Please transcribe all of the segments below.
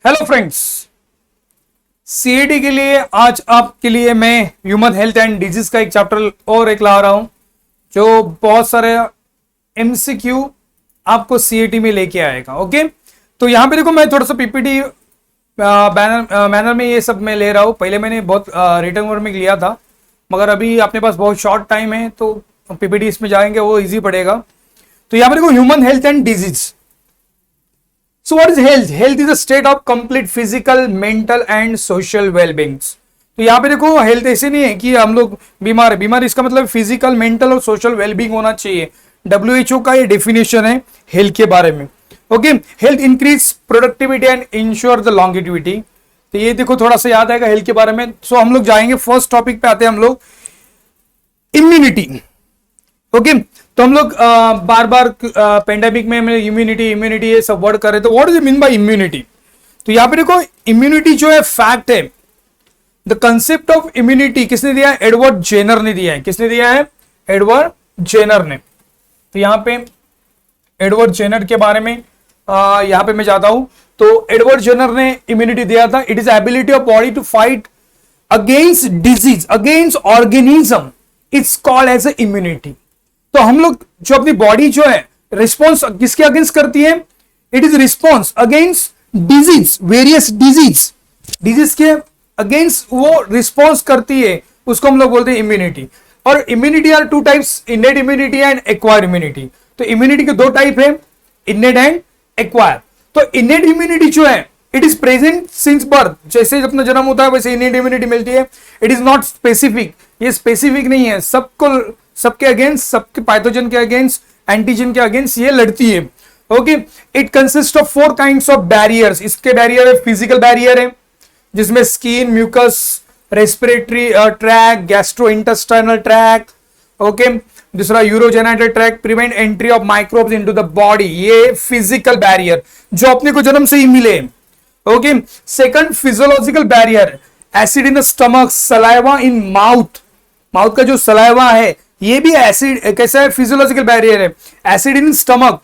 Hello friends, CAT के लिए आज आपके लिए मैं ह्यूमन हेल्थ एंड डिजीज का एक चैप्टर और एक ला रहा हूं जो बहुत सारे एमसीक्यू आपको सीएटी में लेके आएगा। ओके, तो यहां पे देखो मैं थोड़ा सा पीपीटी मैनर में ये सब मैं ले रहा हूं। पहले मैंने बहुत रिटर्न वर्ड में लिया था, मगर अभी अपने पास बहुत शॉर्ट टाइम है तो पीपीटी इसमें जाएंगे वो इजी पड़ेगा। तो यहां पे देखो human health and disease. So what is health? Health is a state of complete physical, mental and social well-being. तो यहाँ पे देखो हेल्थ ऐसे नहीं है कि हम लोग बीमार है। बीमार इसका मतलब फिजिकल, मेंटल और सोशल वेलबींग होना चाहिए। WHO का ये डेफिनेशन है हेल्थ के बारे में। Okay, health increase productivity and ensure the longevity. तो ये देखो थोड़ा सा याद आएगा हेल्थ के बारे में। सो हम लोग जाएंगे फर्स्ट टॉपिक पे आते हैं हम लोग इम्यूनिटी। ओके, तो हम लोग बार बार पेंडेमिक में इम्यूनिटी ये सब वर्ड कर रहे थे। What do you mean by immunity? तो यहां पे देखो इम्यूनिटी जो है फैक्ट है। द कंसेप्ट ऑफ इम्यूनिटी किसने दिया है? एडवर्ड जेनर ने दिया है। किसने दिया है? एडवर्ड जेनर ने। तो यहां पे एडवर्ड जेनर के बारे में यहां पे मैं जाता हूं। तो एडवर्ड जेनर ने इम्यूनिटी दिया था। It is ability of body to fight against disease, against organism, it's called as a immunity. तो हम लोग जो अपनी बॉडी जो है रिस्पॉन्स किसके अगेंस्ट करती है? It is response against disease, various disease के अगेंस्ट वो रिस्पॉन्स करती है, उसको हम लोग बोलते हैं इम्यूनिटी। और immunity are two types, innate immunity and acquire immunity. तो इम्यूनिटी के दो टाइप है, इनेट एंड एक्वायर। तो इनेट इम्यूनिटी जो है it is present since birth. जैसे अपना जन्म होता है वैसे इनेट इम्यूनिटी मिलती है। इट इज नॉट स्पेसिफिक, ये स्पेसिफिक नहीं है। सबके अगेंस्ट, सबके पैथोजन के अगेंस्ट, एंटीजन के अगेंस्ट ये लड़ती है। Okay, it consist of 4 kinds of barriers. इसके बैरियर है, फिजिकल बैरियर है जिसमें skin, mucus, respiratory track, gastro intestinal track. Okay, दूसरा urogenital track, prevent entry of microbes into the body. ये फिजिकल बैरियर जो अपने को जन्म से ही मिले। Okay, second physiological barrier, acid in the stomach, saliva in mouth. Mouth का जो सलाइवा है ये भी एसिड कैसा है? फिजियोलॉजिकल बैरियर है। Acid in stomach,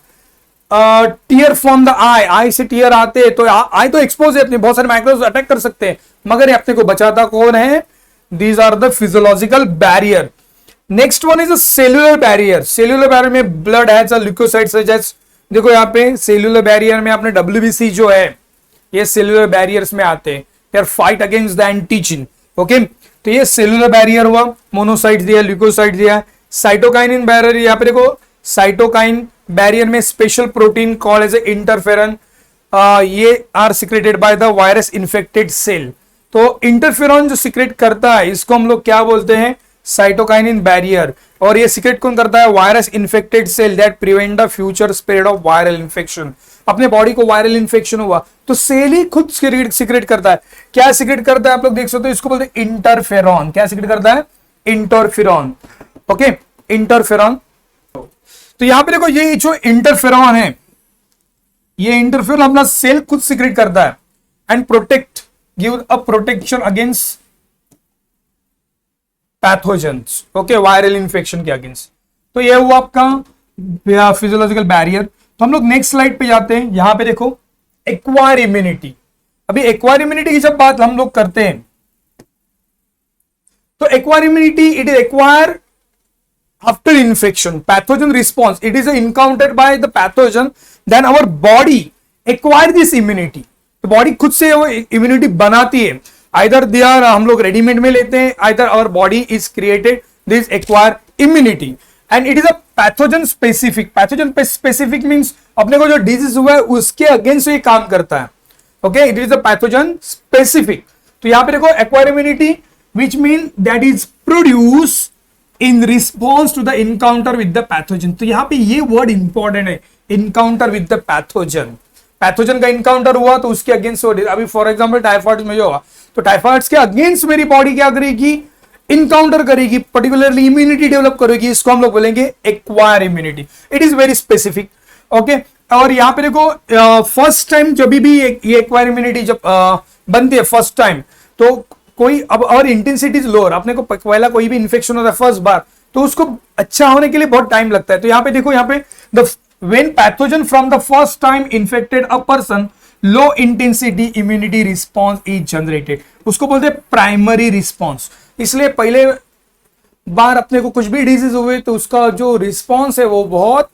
tear from the eye से टीयर आते हैं तो आई तो एक्सपोज है, अपने बहुत सारे माइक्रोब्स अटैक कर सकते हैं, मगर ये अपने को बचाता कौन है? These are the physiological barrier. Next one is a cellular barrier. Cellular barrier में blood has a leukocytes such as, देखो यहाँ पे सेल्यूलर बैरियर में आपने WBC जो है ये सेल्यूलर बैरियर्स में आते हैं। They are fight against the antigen. Okay, तो ये सेल्यूलर बैरियर हुआ। मोनोसाइट दिया, ल्यूकोसाइट दिया। साइटोकाइनिन बैरियर, यहाँ पे देखो साइटोकाइन बैरियर में special protein called as interferon, ये are secreted by the virus infected cell. तो इंटरफेरॉन जो सिक्रेट करता है इसको हम लोग क्या बोलते हैं? Cytokinin barrier. और ये सिक्रेट कौन करता है? Virus infected cell that prevent the future spread of viral infection. अपने बॉडी को वायरल इन्फेक्शन हुआ तो सेल ही खुद सिक्रेट करता है। क्या सिक्रेट करता है? आप लोग देख सकते हो, इसको बोलते हैं इंटरफेरॉन। क्या सिक्रेट करता है? इंटरफेरॉन। Okay, interferon. तो यहां पे देखो ये जो इंटरफेरॉन है, ये इंटरफेरॉन अपना सेल खुद सिक्रेट करता है and protect, give a protection against pathogens. Okay, viral infection के अगेंस्ट। तो ये हुआ आपका फिजियोलॉजिकल बैरियर। तो हम लोग नेक्स्ट स्लाइड पे जाते हैं। यहां पे देखो एक्वायर इम्यूनिटी। अभी एक्वायर इम्यूनिटी की जब बात हम लोग करते हैं तो acquire immunity it is acquire after infection, pathogen response, it is encountered by the pathogen, then our body acquire this immunity। तो बॉडी खुद से वो इम्यूनिटी बनाती है। आइदर दे आर, हम लोग रेडीमेड में लेते हैं, either our body is created this acquire immunity and it is a pathogen specific. Pathogen specific means अपने को जो डिजीज हुआ है उसके अगेंस्ट ये काम करता है। Okay, it is a pathogen specific. तो यहां पे देखो acquire immunity which mean that is produce in response to the encounter with the pathogen. तो यहां पे ये वर्ड इंपॉर्टेंट है, encounter with the pathogen. Pathogen का इनकाउंटर हुआ तो उसके अगेंस्ट, अभी फॉर एग्जांपल टाइफाइड में जो हुआ तो टाइफाइड के अगेंस्ट मेरी बॉडी क्या करेगी? इनकाउंटर करेगी, पर्टिकुलरली इम्यूनिटी डेवलप करेगी। इसको हम लोग बोलेंगे acquire immunity. It is very specific. Okay, और यहां पे देखो फर्स्ट टाइम जब भी ये एक्वायर इम्यूनिटी जब बनती है फर्स्ट टाइम, तो कोई अब और इंटेंसिटी लोअर, अपने को पहला कोई भी इंफेक्शन होता है फर्स्ट बार तो उसको अच्छा होने के लिए बहुत टाइम लगता है। तो यहां पे देखो, यहां पे the when pathogen from the first time infected a person low intensity immunity response is generated, उसको बोलते हैं प्राइमरी रिस्पॉन्स। इसलिए पहले बार अपने को कुछ भी डिजीज हुए तो उसका जो रिस्पॉन्स है वो बहुत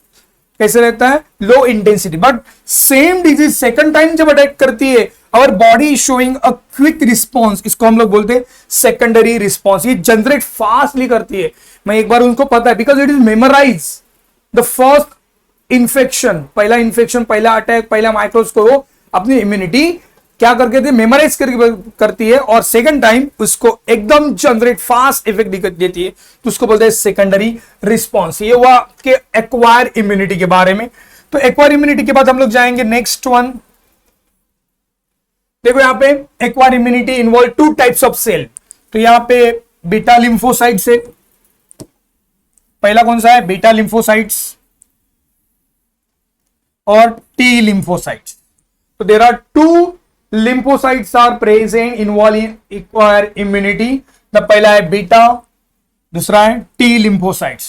कैसे रहता है, low intensity. But same disease second time जब अटैक करती है, our body is showing a quick response, इसको हम लोग बोलते हैं सेकेंडरी रिस्पॉन्स। ये जनरेट फास्टली करती है। मैं एक बार उनको पता है because it is memorise the first infection, पहला इन्फेक्शन, पहला अटैक, पहला माइक्रोब्स को अपनी इम्यूनिटी क्या करके थे, मेमोराइज करती है और सेकंड टाइम उसको एकदम जनरेट फास्ट इफेक्ट देती है, तो उसको बोलते हैं सेकेंडरी रिस्पॉन्स। ये हुआ कि एक्वायर इम्यूनिटी के बारे में। तो एक्वायर इम्यूनिटी के बाद हम लोग जाएंगे नेक्स्ट वन। देखो यहां पे acquire immunity involve two types of cell. तो यहां पे बीटा लिम्फोसाइट से, पहला कौन सा है, बीटा लिम्फोसाइट्स और टी लिम्फोसाइट्स। तो there are two lymphocytes are present involved in acquire immunity। The पहला है बीटा, दूसरा है टी लिम्फोसाइट्स,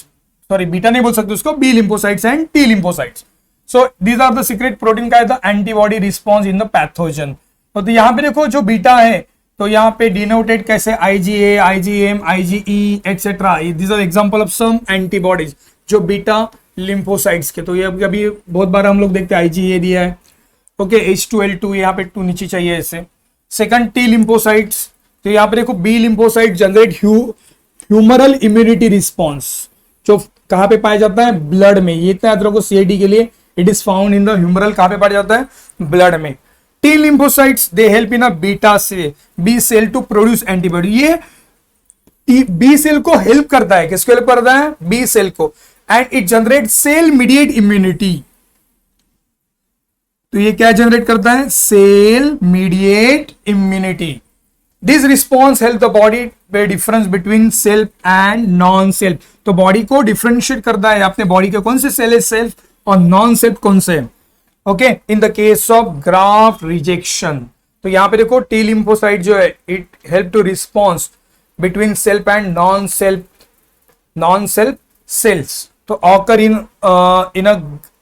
सॉरी बीटा नहीं बोल सकते उसको, B lymphocytes and T lymphocytes. So these are the secret protein का है the antibody response in the pathogen. तो यहां पे देखो जो बीटा है तो यहां पे डिनोटेड कैसे, IgA, IgM, IgE etcetera, these are example of some antibodies जो बीटा लिम्फोसाइट्स के। तो ये अभी बहुत बार हम लोग देखते हैं IgA दिया है, ओके, H2L2 यहाँ पे 2 नीचे चाहिए ऐसे। सेकंड टी लिम्फोसाइट्स, तो यहाँ पे देखो B lymphocyte generate humoral immunity response, जो कहां पे पाया जाता है, ब्लड में। ये इतना याद रखो CID के लिए, it is found in the humoral, कहां पे पाया जाता है, ब्लड में। T lymphocytes they help in a beta से B cell to produce antibody. ये बी सेल को हेल्प करता है, किसको हेल्प करता है, बी सेल को, and it generate cell mediate immunity. तो ये क्या जनरेट करता है, cell mediate immunity. This response help the body way difference between self and non self. तो बॉडी को डिफरेंशिएट करता है अपने बॉडी के कौन से सेल है सेल्फ और नॉन सेल्फ कौन से, okay, in the case of graft rejection. तो यहां पे देखो टी लिम्फोसाइट जो है it help to response between self and non self cells तो occur in a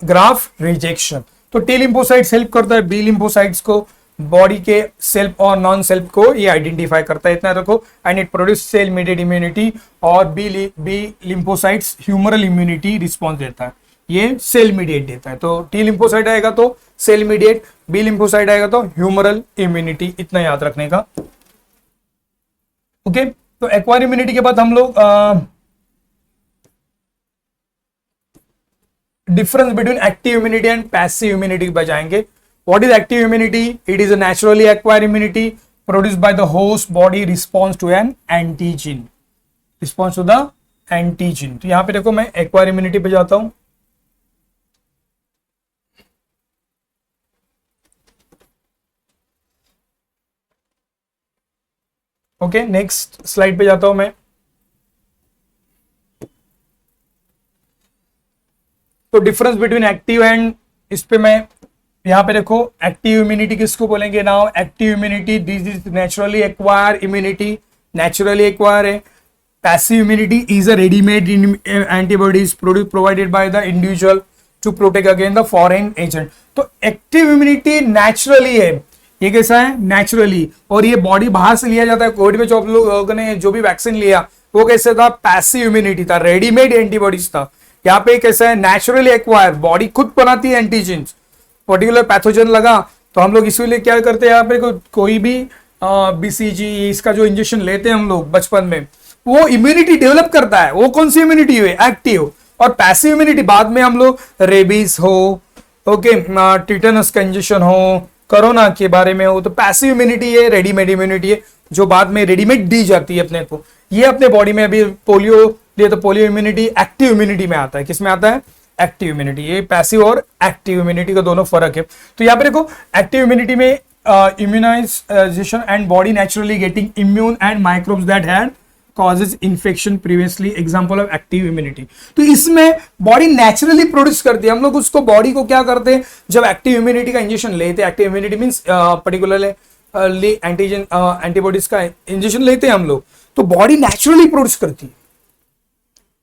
graft rejection. तो टी लिम्फोसाइट्स हेल्प करता है बी लिम्फोसाइट्स को, बॉडी के सेल्फ और नॉन सेल्फ को ये आइडेंटिफाई करता है, इतना रखो, and it produce cell mediate immunity. और B lymphocytes humoral immunity response देता है, ये सेल मीडिएट देता है। तो टी लिम्फोसाइट आएगा तो सेल मीडिएट, बी लिम्फोसाइट आएगा तो ह्यूमरल इम्यूनिटी, इतना याद रखने का, ओके। तो एक्वायर इम्यूनिटी के बाद हम लोग difference between active immunity and passive immunity पे जाएंगे। What is active immunity, it is a naturally acquired immunity produced by the host body response to an antigen, response to the antigen. तो यहां पे देखो मैं एक्वायर इम्यूनिटी पे जाता हूं। ओके, नेक्स्ट स्लाइड पे जाता हूं मैं। तो डिफरेंस बिटवीन एक्टिव एंड, इस पे मैं यहां पे देखो एक्टिव इम्यूनिटी किसको बोलेंगे, now active immunity this is naturally acquire immunity, naturally acquire है। Passive immunity is a readymade antibodies provided by the individual to protect against the foreign agent. तो एक्टिव इम्यूनिटी नेचुरली है, ये कैसा है, naturally, और ये बॉडी बाहर से लिया जाता है। कोविड में जो आप लोगों ने जो भी वैक्सीन लिया वो कैसे था, पैसिव इम्यूनिटी था, रेडीमेड एंटीबॉडीज था। यहाँ पे कैसा है, नेचुरली एक्वायर, बॉडी खुद बनाती है एंटीजन, पर्टिकुलर पैथोजन लगा तो हम लोग इसीलिए क्या करते हैं, यहाँ पे कोई भी BCG इसका जो इंजेक्शन लेते हैं हम लोग बचपन में, वो इम्यूनिटी डेवलप करता है। वो कौन सी इम्यूनिटी हुई, एक्टिव। और पैसिव इम्यूनिटी बाद में हम लोग रेबीज हो, ओके, टिटेनस का इंजेक्शन हो, कोरोना के बारे में हो, तो पैसिव इम्यूनिटी है, रेडीमेड इम्यूनिटी है जो बाद में रेडीमेड दी जाती है अपने को। ये अपने बॉडी में अभी पोलियो लिए तो पोलियो इम्यूनिटी एक्टिव इम्यूनिटी में आता है, किस में आता है, एक्टिव इम्यूनिटी। ये पैसिव और एक्टिव इम्यूनिटी का दोनों फर्क है। तो यहाँ पे देखो एक्टिव इम्यूनिटी में immunisation and body naturally getting immune and microbes that had causes infection previously, example of active immunity. तो इसमें बॉडी नेचुरली प्रोड्यूस करती है, हम लोग उसको बॉडी को क्या करते हैं, जब एक्टिव इम्यूनिटी का इंजेक्शन लेते हैं, active immunity means particularly antigen antibodies का इंजेक्शन लेते हैं हम लोग, तो बॉडी नेचुरली प्रोड्यूस करती है,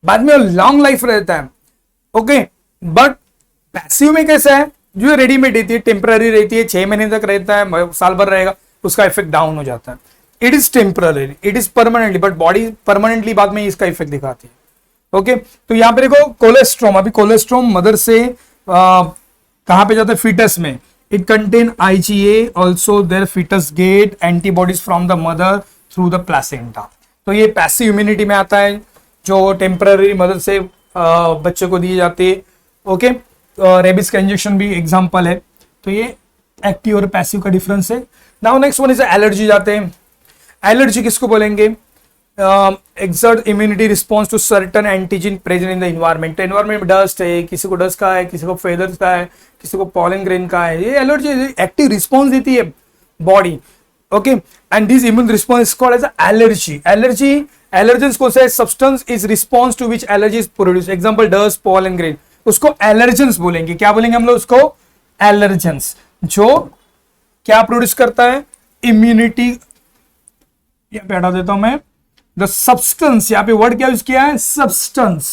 बाद में लॉन्ग लाइफ रहता है, ओके। बट पैसिव में कैसा है, जो रेडीमेड रहती है टेम्पररी रहती है, 6 महीने तक रहता है, साल भर रहेगा, उसका इफेक्ट डाउन हो जाता है। It is temporary, it is permanently, but body permanently बाद में इसका इफेक्ट दिखाती है। ओके, तो यहां पे देखो कोलेस्ट्रोम, अभी कोलेस्ट्रोम मदर से कहां पे जाता है, फीटस में। It contain IgA, also there foetus get antibodies from the mother through the placenta. तो ये पैसिव इम्यूनिटी में आता है, जो टेम्पररी मदर से बच्चे को दी जाती है। ओके, रेबिस का इंजेक्शन भी एग्जांपल है। तो ये एक्टिव और पैसिव का डिफरेंस है। Now next one is allergy जाते हैं। एलर्जी किसको बोलेंगे, exert immunity response to certain antigen present in the environment. Environment में डस्ट है, किसी को डस्ट का है, किसी को फेदर्स का है, किसी को पॉलन ग्रेन का है, ये एलर्जी एक्टिव रिस्पॉन्स देती है body. Okay, and this immune response called as allergy. Allergy, allergens कौन सा है, substance is response to which allergy is produce. Example dust, pollen grain, उसको एलर्जेंस बोलेंगे। क्या बोलेंगे हम लोग उसको, एलर्जेंस। जो क्या प्रोड्यूस करता है, इम्यूनिटी। यहां पे हटा देता हूं मैं, द सब्सटेंस, यहां पे वर्ड क्या यूज किया है, substance.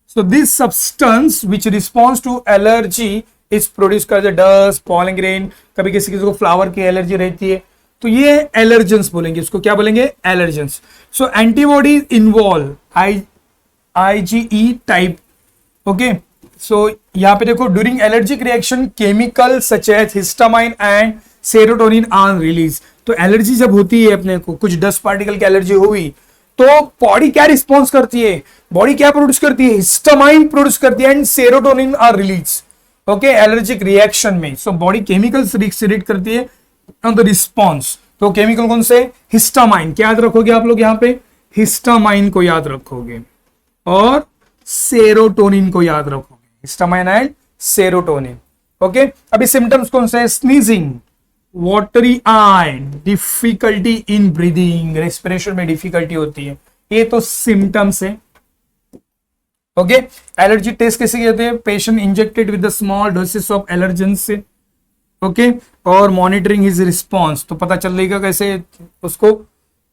So this substance which response to allergy is produce करते डस्ट, पॉलन ग्रेन, कभी किसी किसी को फ्लावर की एलर्जी रहती है, तो ये एलर्जेंस बोलेंगे, इसको क्या बोलेंगे, allergens. So antibody involve IgE type. Okay, so यहां पे देखो during allergic reaction chemical such as histamine and serotonin are release. तो एलर्जी जब होती है, अपने को कुछ डस्ट पार्टिकल की एलर्जी हुई, तो बॉडी क्या रिस्पॉन्स करती है, बॉडी क्या प्रोड्यूस करती है, हिस्टामाइन प्रोड्यूस करती है and serotonin are release. Okay, allergic reaction में सो बॉडी केमिकल सीक्रेट करती है ऑन द रिस्पॉन्स। तो केमिकल कौन से, हिस्टामाइन, क्या याद रखोगे आप लोग यहाँ पे, हिस्टामाइन को याद रखोगे और सेरोटोनिन को याद रखोगे, हिस्टामाइन एंड सेरोटोनिन। ओके, अभी सिम्टम्स कौन से हैं, sneezing, watery I, difficulty in breathing, respiration में डिफिकल्टी होती है, ये तो सिम्टम्स है। ओके, एलर्जी टेस्ट कैसे कहते हैं, patient injected with the small doses of allergens से। ओके, और मॉनिटरिंग हिज रिस्पॉन्स, तो पता चल जाएगा कैसे, उसको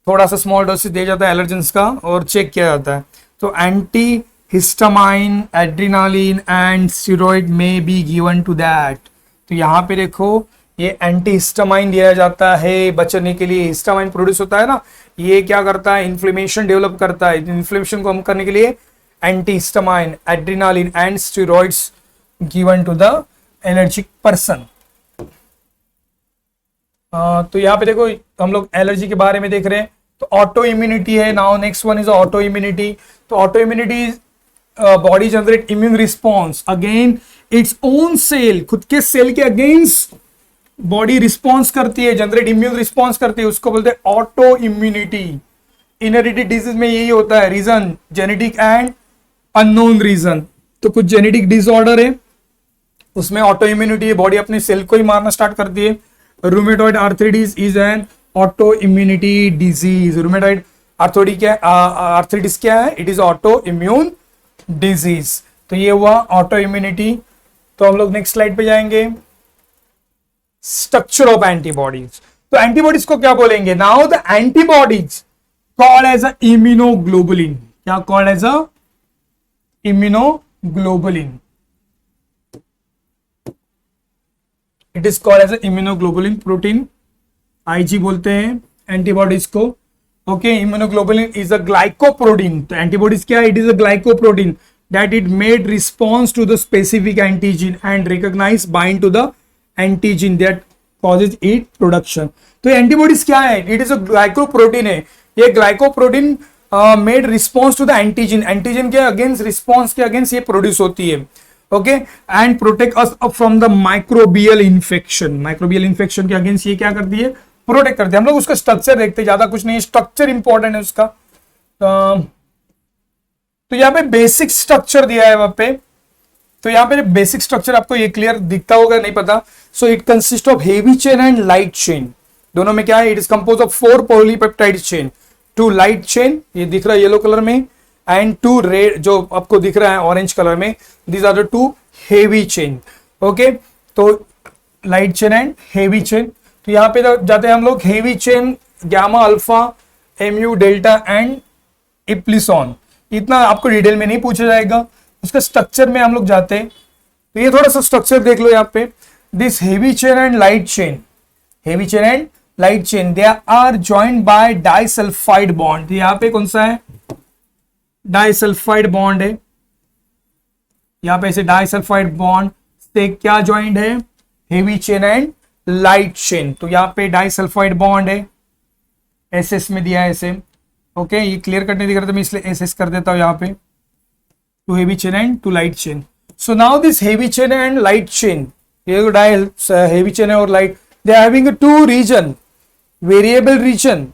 थोड़ा सा स्मॉल डोसेस दिया जाता है एलर्जेंस का और चेक किया जाता है। तो anti histamine, adrenaline and steroid में बी गिवन टू दैट। तो यहाँ पे देखो ये एंटी हिस्टामाइन दिया जाता है बचने के लिए, हिस्टामाइन प्रोड्यूस होता है ना, ये क्या करता है, इन्फ्लेमेशन डेवलप करता है, इन्फ्लेमेशन को कम करने के लिए antihistamine, adrenaline and steroids given to the allergic person. तो यहाँ पे देखो हम लोग एलर्जी के बारे में देख रहे हैं। तो ऑटो इम्यूनिटी है। Now next one is auto immunity. तो auto immunity, body generate immune response again its own cell, खुद के सेल के अगेंस्ट बॉडी रिस्पॉन्स करती है, जनरेट इम्यून रिस्पॉन्स करती है, उसको बोलते हैं ऑटो इम्यूनिटी। इनहेरिटेड डिजीज में यही होता है, reason genetic and unknown reason. तो कुछ जेनेटिक डिसऑर्डर है, उसमें ऑटो इम्यूनिटी है, बॉडी अपने सेल को ही मारना स्टार्ट करती है। Rheumatoid arthritis is an auto immunity disease. Rheumatoid arthritis क्या है, it is auto immune disease. तो ये हुआ ऑटो इम्यूनिटी। तो हम लोग नेक्स्ट स्लाइड पे जाएंगे, स्ट्रक्चर ऑफ एंटीबॉडीज। तो एंटीबॉडीज को क्या बोलेंगे, now the antibodies called as a immunoglobulin. क्या called as a immunoglobulin, it is called as immunoglobulin protein, IG बोलते हैं एंटीबॉडीज को। Okay, immunoglobulin is a glycoprotein. तो एंटीबॉडीज क्या है, it is a glycoprotein that it made response to the specific antigen and recognise bind to the antigen that causes it production. तो antibodies क्या है, it is a glycoprotein है। ये glycoprotein made response to the antigen, antigen के against, response के against ये produce होती है। Okay, and protect us from the microbial infection. Microbial infection के अगेंस्ट ये क्या करती है, प्रोटेक्ट करती है। हम लोग उसका स्ट्रक्चर देखते हैं, ज्यादा कुछ नहीं, स्ट्रक्चर इंपॉर्टेंट है उसका। तो यहाँ पे बेसिक स्ट्रक्चर दिया है वहां पे। तो यहाँ पे बेसिक स्ट्रक्चर आपको ये क्लियर दिखता होगा, नहीं पता। So it consist of heavy chain and light chain. दोनों में क्या है, it is compose of 4 polypeptide chain, 2 light chain, ये दिख रहा है येलो कलर में, एंड 2 रेड जो आपको दिख रहा है ऑरेंज कलर में, these are the 2 heavy chain. Okay, तो light chain and heavy chain. तो यहाँ पे जाते हैं हम लोग, heavy chain gamma alpha, MU delta and epsilon. इतना आपको डिटेल में नहीं पूछा जाएगा, उसका स्ट्रक्चर में हम लोग जाते हैं। तो ये थोड़ा सा स्ट्रक्चर देख लो यहाँ पे, this heavy chain and light chain, heavy chain and light chain, they are joined by disulphide bond. यहाँ पे कौन सा है, डाइसल्फाइड बॉन्ड है, यहाँ पे ऐसे डाइसल्फाइड बॉन्ड से क्या ज्वाइंट है, heavy chain and light chain. तो यहाँ पे डाइसल्फाइड बॉन्ड है, एसएस में दिया है ऐसे, ओके ये क्लियर करने दिख रहा था मैं इसलिए एसएस कर देता हूं यहाँ पे, two heavy chain and two light chain. So now this heavy chain and light chain, ये डायल हेवी चेन और light, they are having two region, variable region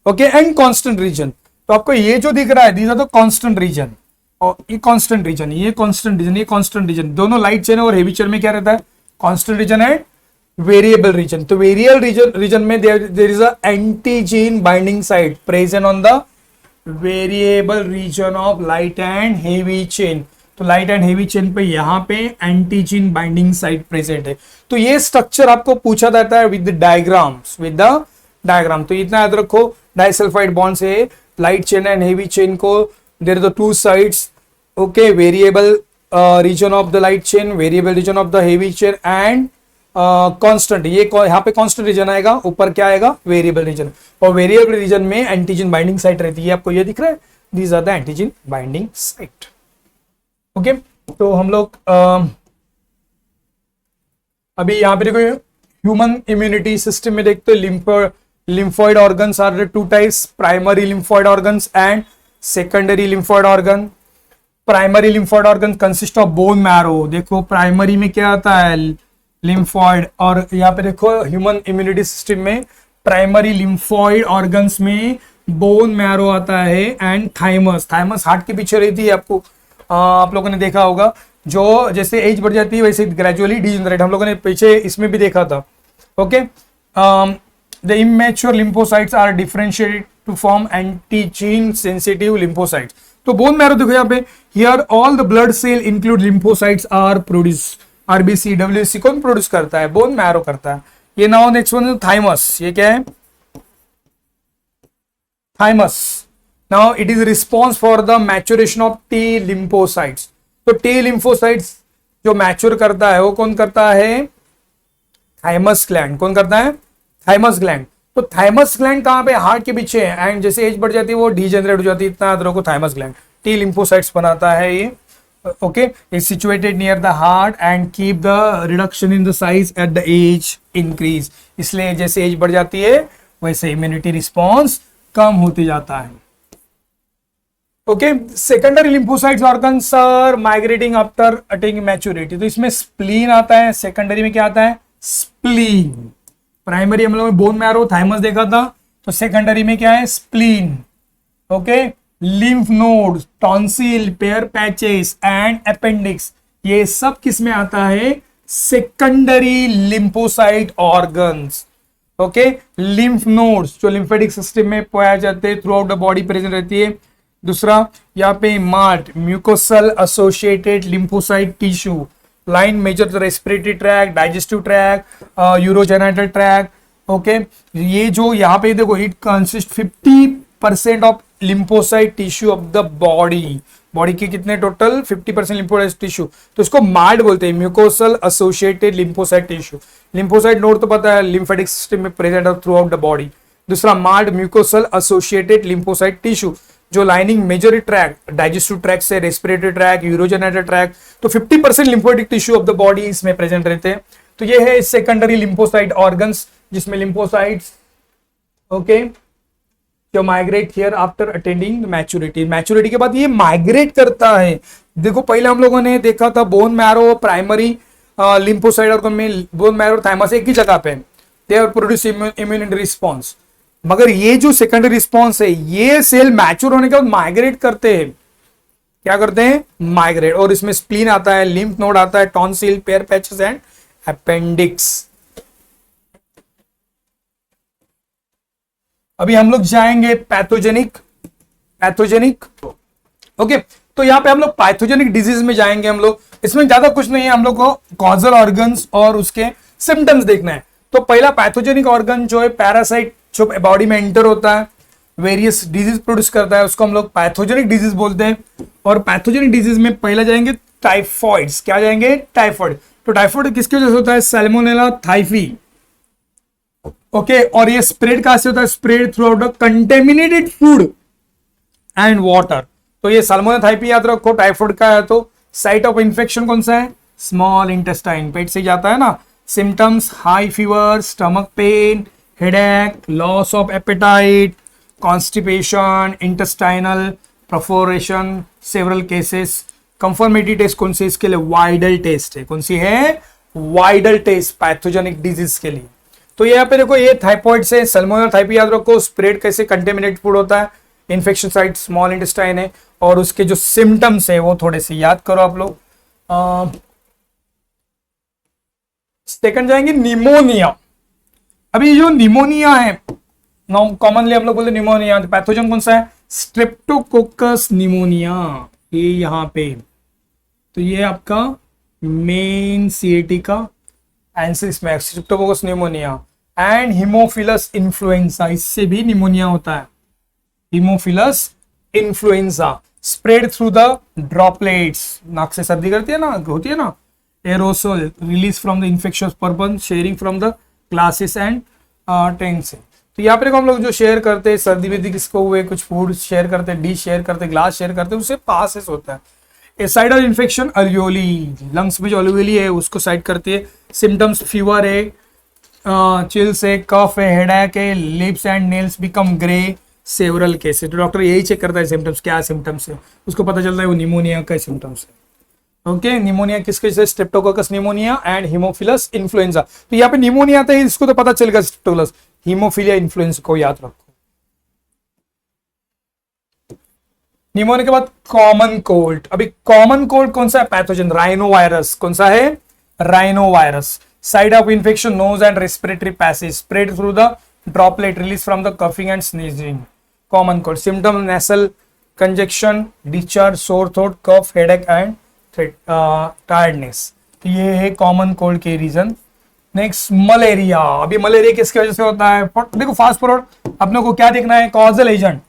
okay and constant region. तो आपको ये जो दिख रहा है these are the constant region, और ये कांस्टेंट रीजन, ये कांस्टेंट रीजन, ये कांस्टेंट रीजन, दोनों लाइट चेन और हेवी चेन में क्या रहता है, constant reason and variable region. तो वेरिएबल रीजन में there is a antigen binding site present on the variable region of light and heavy chain. तो लाइट एंड हेवी चेन पे यहाँ पे एंटीजीन बाइंडिंग साइट प्रेजेंट है। तो ये स्ट्रक्चर आपको पूछा जाता है with diagrams, with the diagram. तो इतना याद रखो, डाइसल्फाइड बॉन्ड से light chain and heavy chain को there are the two sides, okay variable region of the light chain, variable region of the heavy chain and constant, ये यहाँ पे constant region आएगा, ऊपर क्या आएगा, वेरिएबल रीजन। और वेरिएबल रीजन में एंटीजन बाइंडिंग साइट रहती है, आपको ये दिख रहा है, these are the antigen binding site. Okay तो हम लोग अभी यहाँ पे देखो, ह्यूमन इम्यूनिटी सिस्टम में देखते हो lymphoid organs are the two types, primary lymphoid organs and secondary lymphoid organ। Primary lymphoid organ consist of bone marrow, देखो प्राइमरी में क्या आता है, लिम्फॉइड, और यहाँ पे देखो ह्यूमन इम्यूनिटी सिस्टम में प्राइमरी लिम्फॉइड ऑर्गन्स में बोन मैरो आता है एंड थाइमस, थाइमस हार्ट के पीछे रहती है, आपको आप लोगों ने देखा होगा, जो जैसे एज बढ़ जाती है वैसे ग्रेजुअली डिजेनरेट, हम लोगों ने पीछे इसमें भी देखा था। Okay the immature lymphocytes are differentiated to form antigen sensitive lymphocytes. तो बोन मैरो देखो यहाँ पे, here all the blood cell include lymphocytes are produce, RBC WBC कौन प्रोड्यूस करता है, बोन मैरो करता है। ये नाउ नेक्स्ट वन थाइमस, ये क्या है, thymus. Now it is response for the maturation of T lymphocytes. तो टी लिम्फोसाइट्स जो मैच्योर करता है वो कौन करता है, थाइमस ग्लैंड। कौन करता है, थाइमस ग्लैंड। तो थाइमस ग्लैंड कहां पे, हार्ट के पीछे है, एंड जैसे एज बढ़ जाती है वो डीजेनरेट हो जाती है, इतना याद रखो, थाइमस ग्लैंड टी लिम्फोसाइट्स बनाता है ये। Okay is situated near the heart and keep the reduction in the size at the age increase. इसलिए जैसे एज बढ़ जाती है वैसे इम्यूनिटी रिस्पॉन्स कम होते जाता है। Okay secondary lymphocytes organs are migrating after attaining maturity. तो इसमें स्प्लीन आता है, सेकेंडरी में क्या आता है, स्प्लीन। प्राइमरी हम लोग बोन मैरो थाइमस देखा था, तो सेकेंडरी में क्या है, spleen. Okay lymph nodes, tonsil, pair patches and appendix, ये सब किस में आता है, secondary lymphocyte organs. Okay lymph nodes जो लिम्फेटिक सिस्टम में पाए जाते हैं, through out the body present रहती है। दूसरा यहाँ पे mart, mucosal associated lymphocyte tissue, line measure the respiratory tract, digestive track, urogenital track. Okay ये जो यहाँ पे देखो, it consist 50% of lymphocyte tissue of the body. Body के कितने टोटल, 50% लिम्फोसाइट टिश्यू, तो इसको मार्ड बोलते हैं, mucosal associated lymphocyte tissue. Lymphocyte node तो पता है लिम्फेटिक सिस्टम में प्रेजेंट है थ्रू आउट द बॉडी। दूसरा MALT mucosal associated lymphocyte tissue जो lining major tract, digestive tract से रेस्पिरेटरी ट्रैक, यूरोजेनिटल ट्रैक, तो 50% lymphatic tissue of the body इसमें प्रेजेंट रहते हैं। तो ये है सेकेंडरी लिम्फोसाइट ऑर्गन्स, जिसमें लिम्फोसाइट्स ओके जो migrate here after attending maturity. Maturity के बाद ये माइग्रेट करता है। देखो पहले हम लोगों ने देखा था bone marrow primary lymphocyte organ में, बोन मैरो थाइमस एक ही जगह पे, they are produce immunity response. मगर ये जो सेकेंडरी रिस्पॉन्स है, ये सेल मैच्योर होने के बाद माइग्रेट करते हैं। क्या करते हैं, माइग्रेट। और इसमें स्प्लीन आता है, लिम्फ नोड आता है, tonsil, pair patches and appendix. अभी हम लोग जाएंगे पैथोजेनिक। ओके तो यहाँ पे हम लोग पैथोजेनिक डिजीज में जाएंगे हम लोग। इसमें ज्यादा कुछ नहीं है, हम लोग को कॉजल ऑर्गन्स और उसके सिम्टम्स देखना है। तो पहला पैथोजेनिक ऑर्गन जो है पैरासाइट, जो बॉडी में एंटर होता है, वेरियस डिजीज प्रोड्यूस करता है, उसको हम लोग पैथोजेनिक डिजीज बोलते हैं। और पैथोजेनिक डिजीज में पहला जाएंगे टाइफॉइड्स, क्या आ जाएंगे, टाइफॉइड। तो टाइफॉइड किसकी वजह से होता है, सैल्मोनेला थाइफी। ओके, और ये स्प्रेड कहां से होता है, spread through out the contaminated food and water. तो ये सैल्मोनेला थाइफी याद रखो, टाइफॉइड का है। तो साइट ऑफ इंफेक्शन कौन सा है, स्मॉल इंटेस्टाइन, पेट से जाता है ना। Symptoms high fever, stomach pain, headache, loss of appetite, constipation, intestinal perforation, several cases. Confirmatory test कौन सी इसके लिए, वाइडल टेस्ट है, कौन सी है, वाइडल टेस्ट पैथोजेनिक डिजीज के लिए। तो यहाँ पे देखो, ये थाइफॉइड से, सैल्मोनेला थाइफी याद रखो, स्प्रेड कैसे, कंटेमिनेटेड फूड होता है, इन्फेक्शन साइट स्मॉल इंटेस्टाइन है, और उसके जो सिम्टम्स है वो थोड़े से याद करो आप लोग। सेकंड जाएंगे निमोनिया। अभी जो निमोनिया है, कॉमनली हम लोग बोलते निमोनिया, तो पैथोजन कौन सा है, स्ट्रेप्टोकोकस निमोनिया, ये यहाँ पे। तो ये आपका मेन सीएटी का आंसर इसमें, Streptococcus pneumonia and Haemophilus influenza, इससे भी निमोनिया होता है, Haemophilus influenza. Spread through the droplets, नाक से सर्दी करती है ना, होती है ना, aerosol release from the infectious person, sharing from the glasses and tent से। तो यहाँ पर हम लोग जो शेयर करते हैं, सर्दी वर्दी किसको हुए, कुछ फूड शेयर करते हैं, डिश शेयर करते हैं, ग्लास शेयर करते हैं, उससे पासेस होता है। A site of infection alveoli, lungs में जो अल्वियोली है उसको साइड करती है। सिम्टम्स फीवर है, चिल्स है, कफ है, हेडेक है, lips and nails become grey, several cases. तो डॉक्टर यही चेक करता है सिम्टम्स, क्या सिम्टम्स है, उसको पता चलता है वो निमोनिया का सिम्टम्स है। ओके, निमोनिया किसके जैसे, Streptococcus pneumonia and Haemophilus influenza. तो यहाँ पे निमोनिया आता है, इसको तो पता चलेगा स्ट्रेप्टोकोकस, हीमोफिलिया इन्फ्लुएंजा को याद रखो। निमोनिया के बाद कॉमन कोल्ड। अभी कॉमन कोल्ड कौन सा है, पैथोजन राइनो वायरस, कौन सा है, rhino virus. Site of infection nose and respiratory passage, spread through the droplet, release from the coughing and sneezing. Common cold symptom nasal congestion, discharge, sore throat, cough, headache and tiredness. ये है common cold के reason. Next malaria. अभी malaria किसकी वजह से होता है, देखो फास्ट फॉरवर्ड, अपने को क्या देखना है, causal agent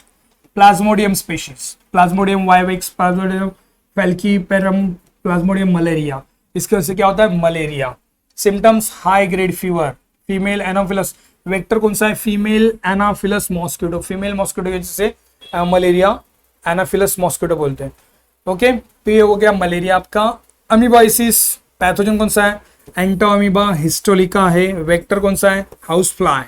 plasmodium species, plasmodium vivax, plasmodium falciparum, plasmodium malaria. इसकी वजह से क्या होता है, malaria. Symptoms high grade fever, female anopheles, vector कौन सा है, female anopheles mosquito, female mosquito की वजह से मलेरिया एनाफिलस मॉस्किटो बोलते हैं। ओके, तो ये हो गया मलेरिया आपका। अमीबाइसिस, पैथोजन कौन सा है, एंटोअमीबा हिस्टोलिका है, वेक्टर कौन सा है, house fly.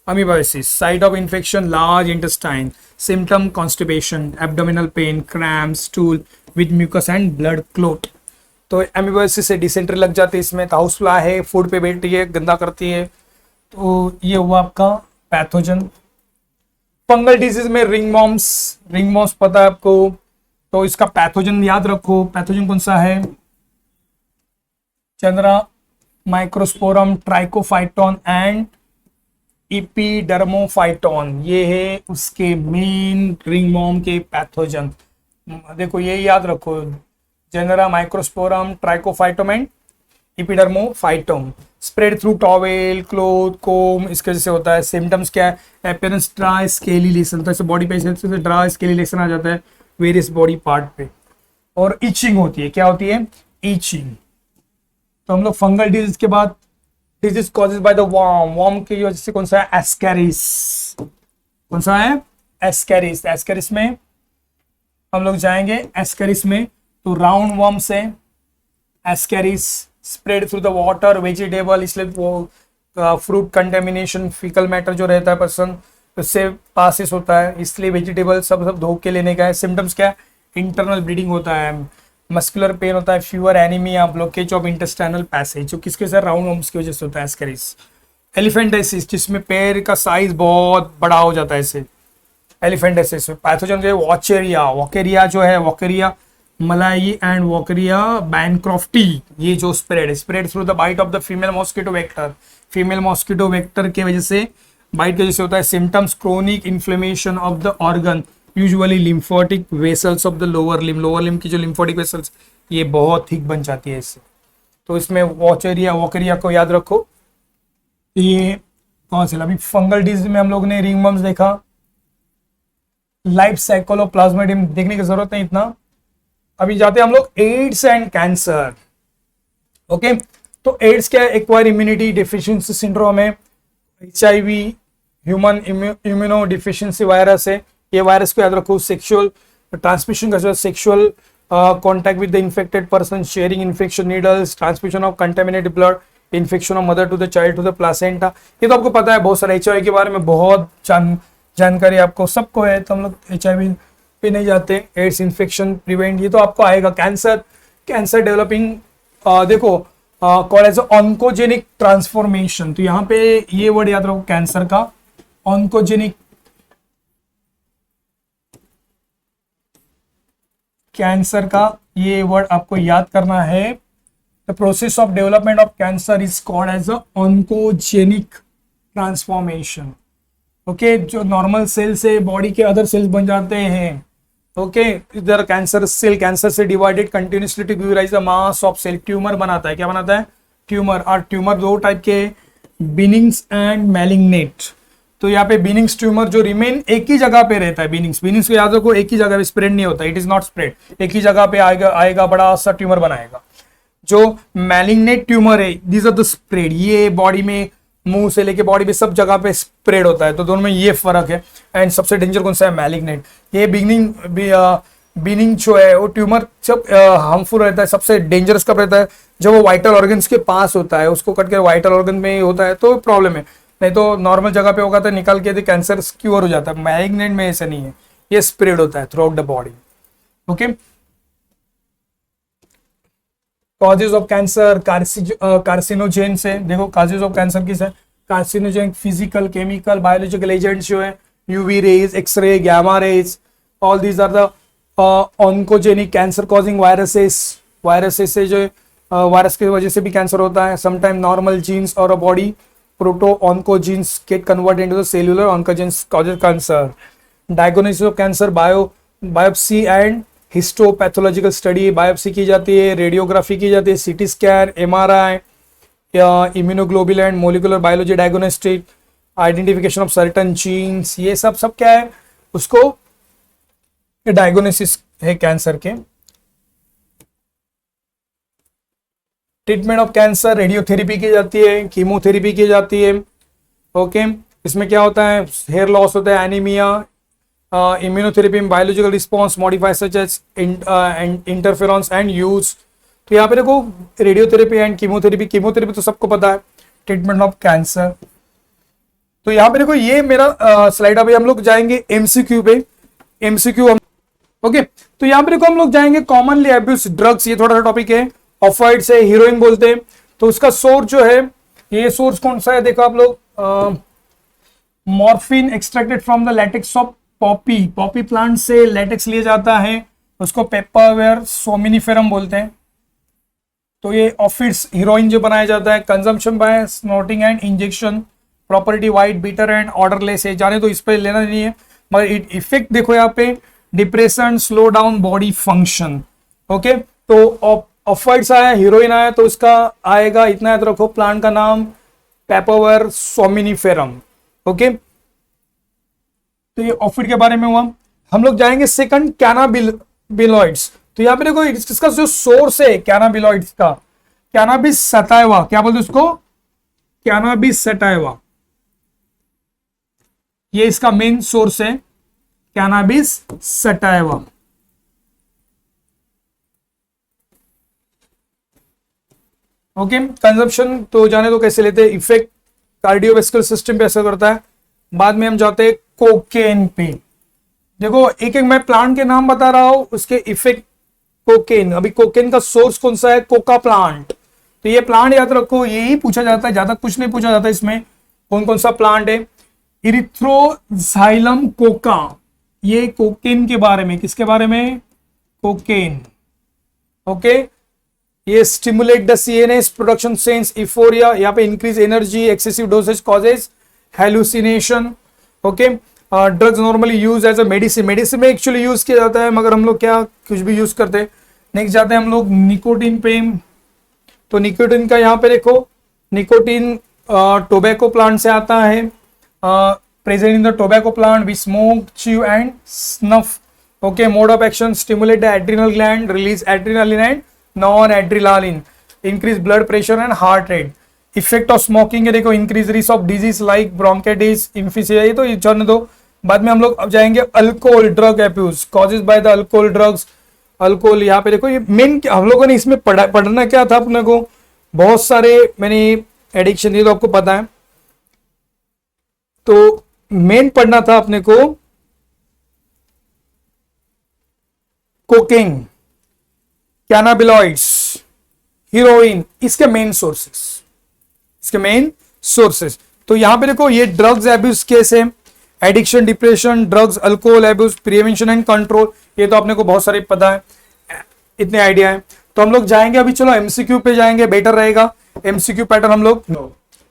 Amoebiasis, site of infection large intestine, symptom constipation, abdominal pain, cramp, stool with mucus and blood clot. तो अमीबाइसिस से डिसेंट्री लग जाती है इसमें। तो हाउस फ्लाई है, फूड पे बैठती है, गंदा करती है। तो ये हुआ आपका पैथोजन। फंगल डिजीज में रिंग मॉम्स पता है आपको, तो इसका पैथोजन याद रखो, पैथोजन कौन सा है, चंद्रा माइक्रोस्पोरम, ट्राइकोफाइटोन एंड इपीडर्मोफाइटोन, ये है उसके मेन रिंग मॉम के पैथोजन। देखो ये याद रखो, genera microsporum, trichophyton and epidermophyton. Spread through towel, cloth, comb, इसके जैसे होता है। सिम्टम्स क्या है, अपीयरेंस ड्राई स्केली लेसन, तो ऐसे बॉडी पे ड्राई स्केली लेसन आ जाता है वेरियस बॉडी पार्ट पे, और इचिंग होती है, क्या होती है, इचिंग। तो हम लोग फंगल डिजीज के बाद, disease causes by the worm की वजह से कौन सा है, एस्कैरिस, कौन सा है, एस्कैरिस। एस्कैरिस में हम लोग जाएंगे, एस्कैरिस में तो राउंड वर्म से Ascaris, spread through the water, vegetable, इसलिए वो फ्रूट कंटेमिनेशन, फीकल मैटर जो रहता है पर्सन, उससे पासिस होता है, इसलिए वेजिटेबल सब धो के लेने का है। सिम्टम्स क्या है, इंटरनल ब्लीडिंग होता है, मस्कुलर पेन होता है, fever, anaemia, blockage of intestinal passage, जो किसके साथ, राउंड वर्म्स की वजह से होता है एस्कैरिस। एलिफेंटाइसिस, जिसमें पैर का साइज बहुत बड़ा हो जाता है, इसे एलिफेंटाइसिस। पैथोजन जो है वॉकेरिया जो है, वॉकेरिया मलाई एंड वॉकेरिया बैनक्रॉफ्टी, ये जो spread through the bite of the female mosquito vector, female mosquito vector की वजह से, बाइट की वजह से होता है। Symptoms chronic inflammation of the organ, usually lymphatic vessels of the lower limb की जो लिम्फोटिक वेसल्स, ये बहुत थिक बन जाती है इससे। तो इसमें वॉकेरिया को याद रखो। ये कौन सा, अभी फंगल डिजीज में हम लोग ने रिंग वर्म्स देखा, लाइफ साइकिल ऑफ प्लाज्मोडियम देखने की जरूरत नहीं इतना, अभी जाते हैं हम लोग एड्स एंड कैंसर। ओके, तो एड्स क्या है? एक्वायर इम्यूनिटी डेफिशिएंसी सिंड्रोम है। HIV human immuno deficiency virus है। ये वायरस को याद रखो, सेक्सुअल ट्रांसमिशन का, sexual contact with the infected person, sharing infection needles, transmission of contaminated blood, infection of mother to the child to the placenta. ये तो आपको पता है, बहुत सारे HIV के बारे में बहुत जानकारी आपको सबको है, तो हम लोग HIV पे नहीं जाते। एड्स इन्फेक्शन प्रिवेंट, ये तो आपको आएगा। कैंसर डेवलपिंग, देखो कॉल्ड एज ऑन्कोजेनिक ट्रांसफॉर्मेशन। तो यहाँ पे ये वर्ड याद रखो, कैंसर का ऑन्कोजेनिक, कैंसर का ये वर्ड आपको याद करना है। The process of development of cancer is called as oncogenic transformation. Okay, जो नॉर्मल सेल से बॉडी के अदर सेल्स बन जाते हैं। ओके, इधर कैंसर से divided continuously to give rise the mass of cell. Tumour बनाता है, क्या बनाता है? ट्यूमर। और ट्यूमर दो टाइप के, बिनिंग्स एंड मैलिग्नेट। तो यहाँ पे बिनिंग्स ट्यूमर जो रिमेन एक ही जगह पे रहता है, बिनिंग्स को याद रखो, एक ही जगह पे स्प्रेड नहीं होता, इट इज नॉट स्प्रेड, एक ही जगह पे आएगा बड़ा सा ट्यूमर बनाएगा। जो मैलिग्नेट ट्यूमर है, दिस आर द स्प्रेड, ये बॉडी में, मुंह से लेके बॉडी पे सब जगह पे स्प्रेड होता है। तो दोनों में ये फर्क है। एंड सबसे डेंजर कौन सा है? मैलिग्नेंट। ये बिनिंग जो है वो ट्यूमर जब हार्मफुल रहता है, सबसे डेंजरस कब रहता है? जब वो वाइटल ऑर्गन्स के पास होता है, उसको कट के वाइटल ऑर्गन में होता है तो प्रॉब्लम है, नहीं तो नॉर्मल जगह पे होगा तो निकाल के कैंसर क्योर हो जाता है। मैलिग्नेंट में ऐसा नहीं है, ये स्प्रेड होता है throughout the body. Okay, causes of cancer, carcinogen से, देखो कॉजेज ऑफ कैंसर किस है? Carcinogen, physical, chemical, biological agents जो है, UV rays, X ray, gamma rays, all these are the oncogenic cancer causing viruses से जो वायरस की वजह से भी कैंसर होता है। समटाइम नॉर्मल जीन्स और a body proto oncogenes get converted into the cellular oncogenes causes cancer. Diagnosis of cancer, biopsy and histopathological study, biopsy की जाती है, रेडियोग्राफी की जाती है, CT scan, MRI, immunoglobulin and molecular biology diagnostic, identification of certain genes, ये सब क्या है? उसको डायग्नोसिस है कैंसर के। ट्रीटमेंट ऑफ कैंसर, रेडियोथेरेपी की जाती है, कीमोथेरेपी की जाती है। ओके, इसमें क्या होता है? हेयर लॉस होता है, एनीमिया, इम्यूनोथेरेपी में biological response modify such as interferons and use. तो यहाँ पे देखो रेडियोथेरेपी एंड कीमोथेरेपी तो सबको पता है, ट्रीटमेंट ऑफ कैंसर। तो यहाँ पे देखो ये मेरा स्लाइड, अभी हम लोग जाएंगे MCQ पे। MCQ ओके, तो यहाँ पे देखो हम लोग जाएंगे कॉमनली अब्यूज ड्रग्स, ये थोड़ा सा टॉपिक है। ऑफाइड से हीरोइन बोलते हैं, तो उसका सोर्स जो है, ये सोर्स कौन सा है? देखो आप लोग, morphine extracted from the latex of Poppy plant से लेटेक्स लिया जाता है, उसको पेपरवेयर सोमिनिफेरम बोलते हैं। तो ये ऑफिड्स हीरोइन जो बनाया जाता है, consumption by snorting and injection, property white, bitter and odourless है, जाने तो इस पे लेना नहीं है, मगर इफेक्ट देखो यहाँ पे, depression, slow down body function. Okay, तो ऑफाइड्स आया, हीरोइन आया, तो इसका आएगा, इतना याद रखो, प्लांट का नाम पेपरवेयर सोमिनिफेरम। ओके, तो ये ऑफिड के बारे में हुआ। हम लोग जाएंगे सेकंड, कैनाबिलॉइड्स। तो यहाँ पे देखो इसका जो सोर्स है कैनाबिलॉइड्स का, कैनाबिस सटाइवा, क्या बोलते उसको? कैनाबिस सटाइवा, ये इसका मेन सोर्स है, कैनाबिस सटाइवा। ओके, कंजप्शन तो जाने तो कैसे लेते हैं, इफेक्ट कार्डियोवेस्कुलर सिस्टम पे असर करता है। बाद में हम जाते हैं कोकेन पे। देखो एक एक मैं प्लांट के नाम बता रहा हूं, उसके इफेक्ट कोकेन। अभी कोकेन का सोर्स कौन सा है? Coca plant. तो ये प्लांट याद रखो, यही पूछा जाता है, ज्यादा कुछ नहीं पूछा जाता इसमें। कौन कौन सा प्लांट है? इरिथ्रोजाइलम कोका, ये कोकेन के बारे में, किसके बारे में? कोकेन। ओके, ये stimulate the CNS production sense euphoria, यहाँ पे increase energy, excessive dosage causes hallucination. Okay, drugs normally use as a medicine में एक्चुअली यूज किया जाता है, मगर हम लोग क्या कुछ भी यूज करते हैं। नेक्स्ट जाते हैं हम लोग निकोटिन पे। तो निकोटिन का यहाँ पे देखो, निकोटिन टोबैको प्लांट से आता है, present in the tobacco plant we smoke, chew and snuff okay, mode of action stimulate the adrenal gland, release adrenaline and non adrenaline, increase blood pressure and heart rate. Effect of smoking है देखो, increase risk of disease like bronchitis, emphysema, ये तो ये छोड़ने दो। बाद में हम लोग अब जाएंगे alcohol drug abuse, causes by the alcohol drugs. Alcohol यहाँ पे देखो, ये मेन हम लोगों ने इसमें पढ़ना क्या था अपने को, बहुत सारे मैंने एडिक्शन दिए तो आपको पता है, तो मेन पढ़ना था अपने को कोकेन, कैनाबिलॉइड्स, हीरोइन, इसके मेन सोर्सेस। तो यहां पे देखो ये ड्रग्स एब्यूज केस है, addiction, depression, drugs, alcohol abuse, prevention and control, ये तो आपने को बहुत सारे पता है, इतने आइडिया है। तो हम लोग जाएंगे अभी, चलो एमसीक्यू पे जाएंगे, बेटर रहेगा एमसीक्यू पैटर्न हम लोग।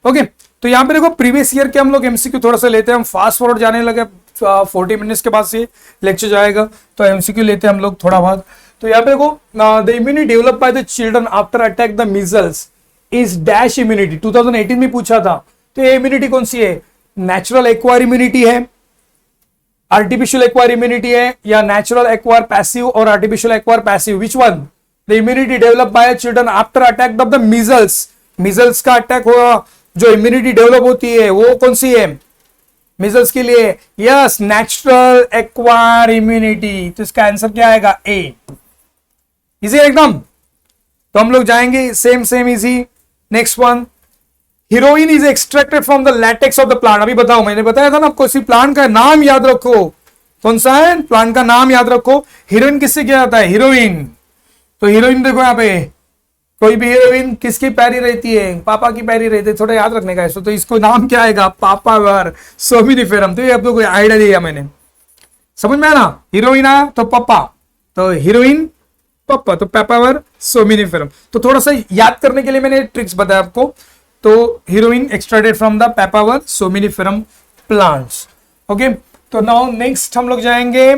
ओके, तो यहाँ पे देखो प्रीवियस ईयर के हम लोग एमसीक्यू थोड़ा सा लेते हैं, हम फास्ट फॉरवर्ड जाने लगे, 40 मिनट्स के बाद से लेक्चर जाएगा, तो एमसीक्यू लेते हैं हम लोग थोड़ा बहुत। तो यहाँ पे देखो, the immunity develop by the children after attack the measles is dash immunity, 2018 में पूछा था। तो ये इम्यूनिटी कौन सी है, नेचुरल एक्वायर इम्यूनिटी है, आर्टिफिशियल एक्वायर इम्यूनिटी है, या नेचुरल एक्वायर पैसिव और artificial acquire passive, which one? The immunity develop by children after attack of the measles, measles का अटैक हुआ, जो इम्यूनिटी डेवलप होती है वो कौन सी है मीजल्स के लिए? Yes, natural acquire immunity. तो इसका आंसर क्या आएगा? ए। इजी एकदम। तो हम लोग जाएंगे same easy. Next one, heroine is extracted from the latex of the plant. अभी बताओ, मैंने बताया था ना आपको, इसी प्लांट का नाम याद रखो, कौन सा है प्लांट का नाम याद रखो। हीरोइन किससे किया जाता है? हीरोइन। तो हीरोइन देखो यहाँ पे, कोई भी हीरोइन किसकी पैरी रहती है? पापा की पैरी रहती है, थोड़ा याद रखने का है। तो इसको नाम क्या आएगा? पापावर सोमिनिफेरम। तो ये आप लोग को आइडिया दिया मैंने, समझ में आया ना? हीरोइन आया तो पापा, तो हीरोइन पापा, तो पापावर सोमिनिफेरम। तो थोड़ा सा याद करने के लिए मैंने ट्रिक्स बताया आपको। तो heroine extracted from the papaver सोमिनिफेरम plants. Okay, तो नाउ नेक्स्ट हम लोग जाएंगे,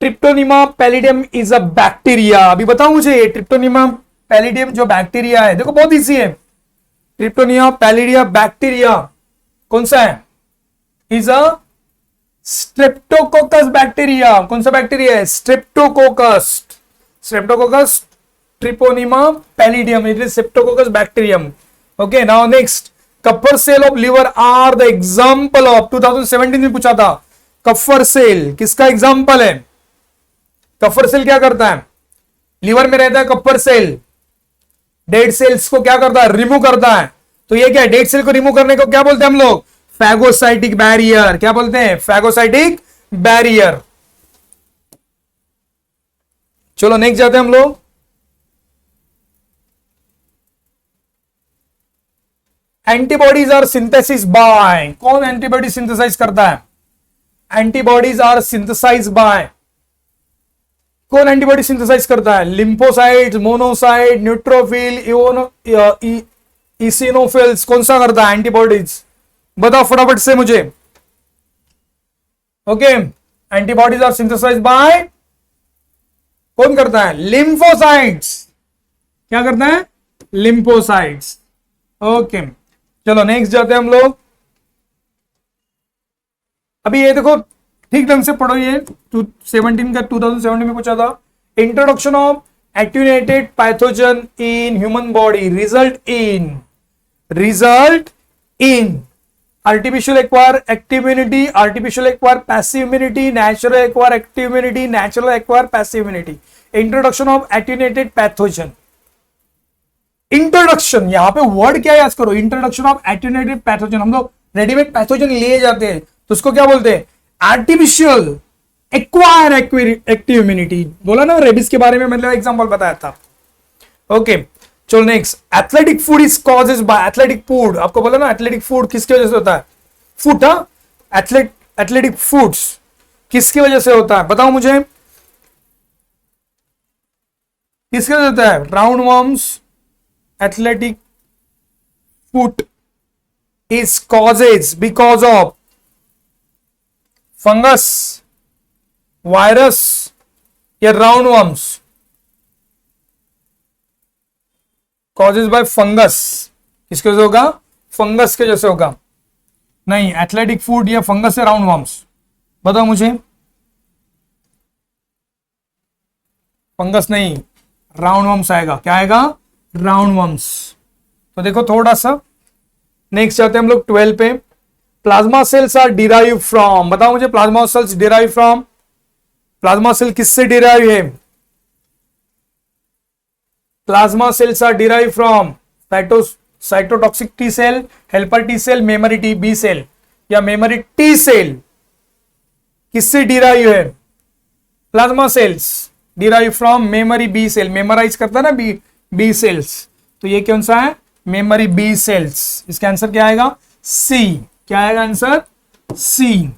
ट्रिप्टोनिमा पैलिडियम इज अ बैक्टीरिया। अभी बताओ मुझे, ये ट्रिप्टोनिमा पैलिडियम जो बैक्टीरिया है, देखो बहुत इजी है। ट्रिप्टोनिमा पैलिडिया बैक्टीरिया कौन सा है? Is a streptococcus bacteria. कौन सा बैक्टीरिया है? Streptococcus. Streptococcus treponema pallidum, it is streptococcus bacterium. Okay, now next, Kupffer cell of liver are the example of, 2017 में पूछा था। कपर सेल किसका एग्जांपल है? कपर सेल क्या करता है? लिवर में रहता है कपर सेल, डेड सेल्स को क्या करता है? रिमूव करता है। तो ये क्या है? डेड सेल को रिमूव करने को क्या बोलते हैं हम लोग? Phagocytic barrier. क्या बोलते हैं? Phagocytic barrier. चलो नेक्स्ट जाते हैं हम लोग। एंटीबॉडीज आर सिंथेसिस बाय, कौन एंटीबॉडी सिंथेसाइज करता है? एंटीबॉडीज आर सिंथेसाइज बाय, कौन एंटीबॉडी सिंथेसाइज करता है? लिम्फोसाइट्स, मोनोसाइट, न्यूट्रोफिल, इसिनोफिल्स, कौन सा करता है एंटीबॉडीज? बताओ फटाफट से मुझे। Okay, antibodies are synthesise by, कौन करता है? लिम्फोसाइट्स। क्या करता है? लिम्फोसाइट्स। ओके, चलो नेक्स्ट जाते हैं हम लोग। अभी ये देखो, ठीक ढंग से पढ़ो, ये 2017 में पूछा था। Introduction of attenuated pathogen in human body result in artificial acquire active immunity, artificial acquire passive immunity, natural acquire active immunity, natural acquire passive immunity. Introduction of attenuated pathogen. Introduction, यहां पे वर्ड क्या याद करो? Introduction of attenuated pathogen. हम लोग readymade pathogen लिए जाते हैं, तो उसको क्या बोलते हैं? Artificial acquire active immunity. बोला ना रेबिस के बारे में, मतलब एग्जांपल बताया था। ओके, चलो next, athletic food is causes bye, athletic food आपको बोला ना, एथलेटिक फूड किसकी वजह से होता है? फूड, हाँ, एथलेटिक फूड्स किसकी वजह से होता है? बताओ मुझे, किसकी वजह से होता है? Round worms, athletic food is causes because of fungus, virus या round worms? Causes by fungus, किसके वजह से होगा? फंगस के जैसे होगा। नहीं, एथलेटिक फूड या फंगस या राउंड वर्म्स? बताओ मुझे। फंगस नहीं, राउंड वम्स आएगा। क्या आएगा? Round worms. तो देखो थोड़ा सा नेक्स्ट जाते हैं हम लोग 12 पे। Plasma cells are derive from, बताओ मुझे plasma cells derive from, plasma cell किससे डिराइव है? Plasma cells are derive from cytotoxic T cell, helper T cell, memory T B cell या मेमोरी टी सेल, किससे डिराइव है? Plasma cells derive from memory B cell, memorise करता है ना B sales, तो ये कौन सा है? Memory B cells. इसका आंसर क्या आएगा? सी। क्या आएगा answer? C,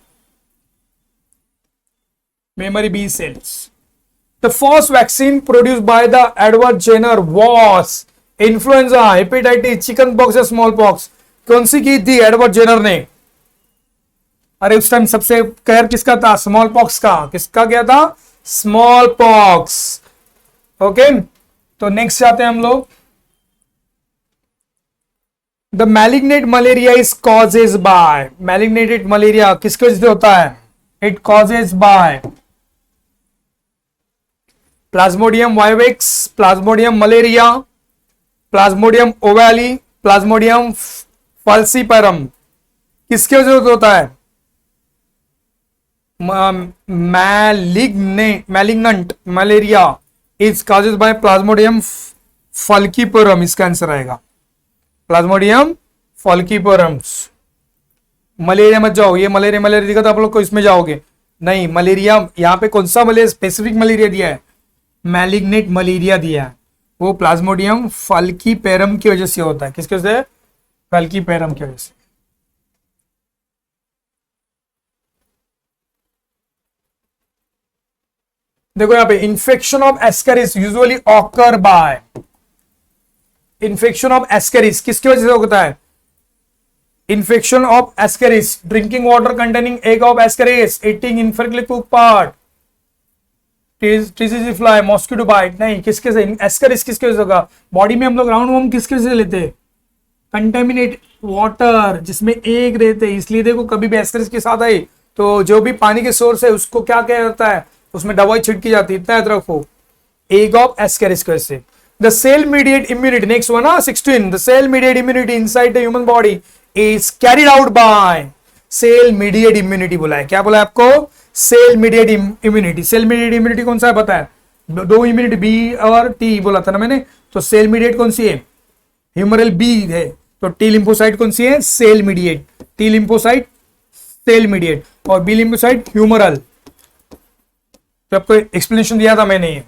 memory B cells. The first vaccine produced by the Edward Jenner was influenza, hepatitis, chicken pox या स्मॉल पॉक्स? कौन सी की थी एडवर्ड जेनर ने? अरे उस टाइम सबसे कहर किसका था? स्मॉल पॉक्स का। किसका क्या था? Small pox. ओके, तो नेक्स्ट जाते हैं हम लोग। The malignant malaria is causes by, malignant malaria किसके वजह से होता है? It causes by plasmodium vivax, plasmodium malaria, plasmodium ovale, plasmodium falciparum, किसके वजह से होता है? Malignant malaria is causes by plasmodium falciparum. इसका आंसर आएगा प्लाज्मोडियम फल्कीपोरम्स। मलेरिया मत जाओ, ये मलेरिया मलेरिया दिखा तो आप लोग को इसमें जाओगे नहीं। मलेरिया यहाँ पे कौन सा मलेरिया स्पेसिफिक मलेरिया दिया है? मैलिग्नेट मलेरिया दिया है, वो प्लाज्मोडियम फल्कीपेरम की वजह से होता है। किसकी वजह से? फल्कीपेरम की वजह से। देखो यहाँ पे infection of ascaris usually occur by, infection of ascaris किसकी वजह से होता है? Infection of ascaris, drinking water containing egg of ascaris, eating infectedly cook part, tsetse fly, mosquito bite. नहीं, किसके से? एस्केरिस किसके वजह से होगा? बॉडी में हम लोग राउंड वॉर्म किसके वजह से लेते हैं? कंटेमिनेट वाटर जिसमें एग रहते हैं, इसलिए देखो कभी भी एस्केरिस के साथ आई तो जो भी पानी के सोर्स है उसको क्या किया जाता है? उसमें दवाई छिड़की जाती है। इतना याद रखो, एग ऑफ एस्केरिस कैसे। The cell mediate immunity, next one 16, the cell mediate immunity inside the human body is carried out by, cell mediate immunity बोला है। क्या बोला है आपको? Cell mediate immunity. Cell mediate immunity कौन सा है पता है? दो इम्यूनिटी बी और टी बोला था ना मैंने, तो सेल मीडिएट कौन सी है? ह्यूमरल बी है, तो टी लिम्फोसाइट कौन सी है? Cell mediate. T lymphocyte cell mediate और बी लिम्फोसाइट ह्यूमरल। तो आपको एक्सप्लेनेशन दिया था मैंने ये।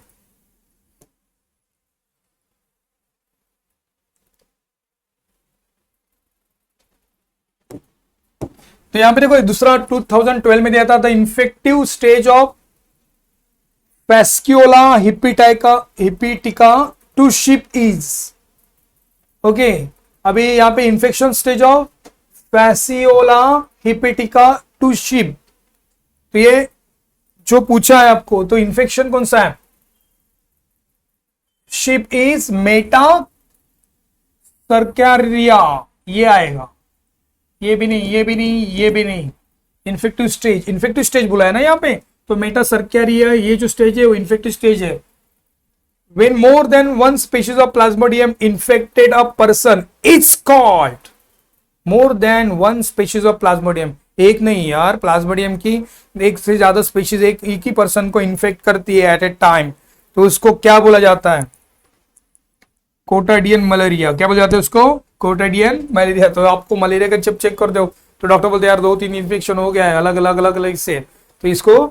तो यहां पे देखो दूसरा 2012 में दिया था the infective stage of fasciola hepatica to sheep is. Okay, अभी यहां पे infection stage of fasciola hepatica to sheep, तो ये जो पूछा है आपको, तो इन्फेक्शन कौन सा है? शिप इज मेटा सर्कैरिया, ये आएगा। ये भी नहीं, ये भी नहीं, ये भी नहीं। इन्फेक्टिव स्टेज बोला है ना यहाँ पे, तो मेटा सर्कैरिया ये जो स्टेज है वो इन्फेक्टिव स्टेज है। When more than one species of plasmodium infected a person, it's called more than one species of plasmodium। एक नहीं यार, प्लाज्मोडियम की एक से ज्यादा स्पीशीज एक ही पर्सन को इन्फेक्ट करती है एट ए टाइम, तो उसको क्या बोला जाता है? कोटाडियन मलेरिया। क्या बोला जाता है उसको? कोटाडियन मलेरिया। तो आपको मलेरिया का जब चेक कर दो तो डॉक्टर बोलते हैं यार 2-3 इन्फेक्शन हो गया है अलग अलग से, तो इसको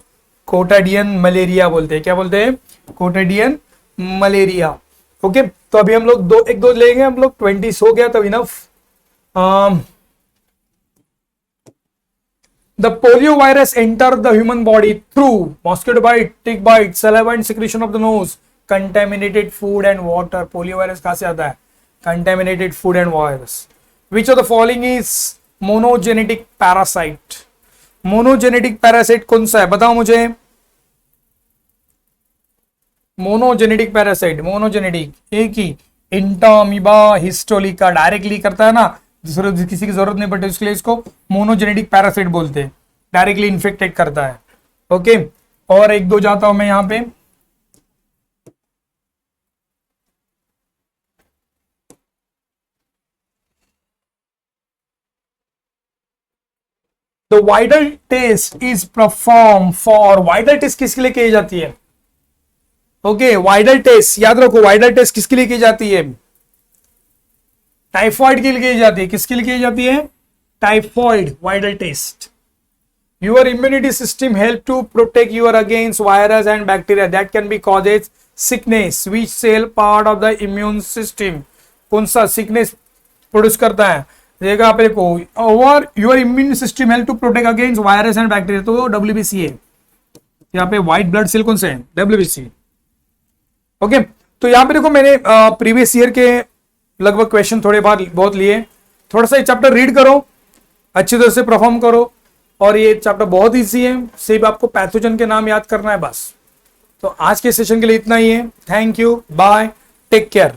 कोटाडियन मलेरिया बोलते हैं। क्या बोलते हैं? कोटाडियन मलेरिया। ओके, तो अभी हम लोग एक दो लेंगे हम लोग, 20 हो गया तब enough. The polio virus enter the human body through mosquito bite, tick bite, saliva and secretion of the nose, contaminated food and water। polio virus कहां से आता है? Contaminated food and virus। Which of the following is monogenetic parasite? monogenetic parasite कौन सा है बताओ मुझे? Monogenetic parasite, monogenetic एक ही, इंटामीबा हिस्टोलिका डायरेक्टली करता है ना, किसी की जरूरत नहीं पड़ती उसके लिए इसको मोनोजेनेटिक पैरासाइट बोलते हैं। डायरेक्टली इन्फेक्टेड करता है। ओके, और एक दो जाता हूं मैं यहां पे। The Widal test is perform for, Widal test किसके लिए की जाती है? ओके, वाइडल टेस्ट याद रखो, वाइडल टेस्ट किसके लिए की जाती है? टाइफॉइड के लिए की जाती है। किसके लिए की जाती है? Typhoid Widal test. Your immunity system help to protect your against virus and bacteria that can be causes sickness which cell part of the immune system. कौन सा सिकनेस प्रोड्यूस करता है? देखा आप देखो, over your immune system help to protect against virus and bacteria, तो WBC है यहाँ पे। व्हाइट ब्लड सेल कौन से है? WBC। ओके, तो यहाँ पे देखो मैंने प्रीवियस ईयर के लगभग क्वेश्चन थोड़े बहुत लिए। थोड़ा सा ये चैप्टर रीड करो, अच्छी तरह से परफॉर्म करो, और ये चैप्टर बहुत इजी है, सिर्फ आपको पैथोजन के नाम याद करना है बस। तो आज के सेशन के लिए इतना ही है। Thank you, bye, take care.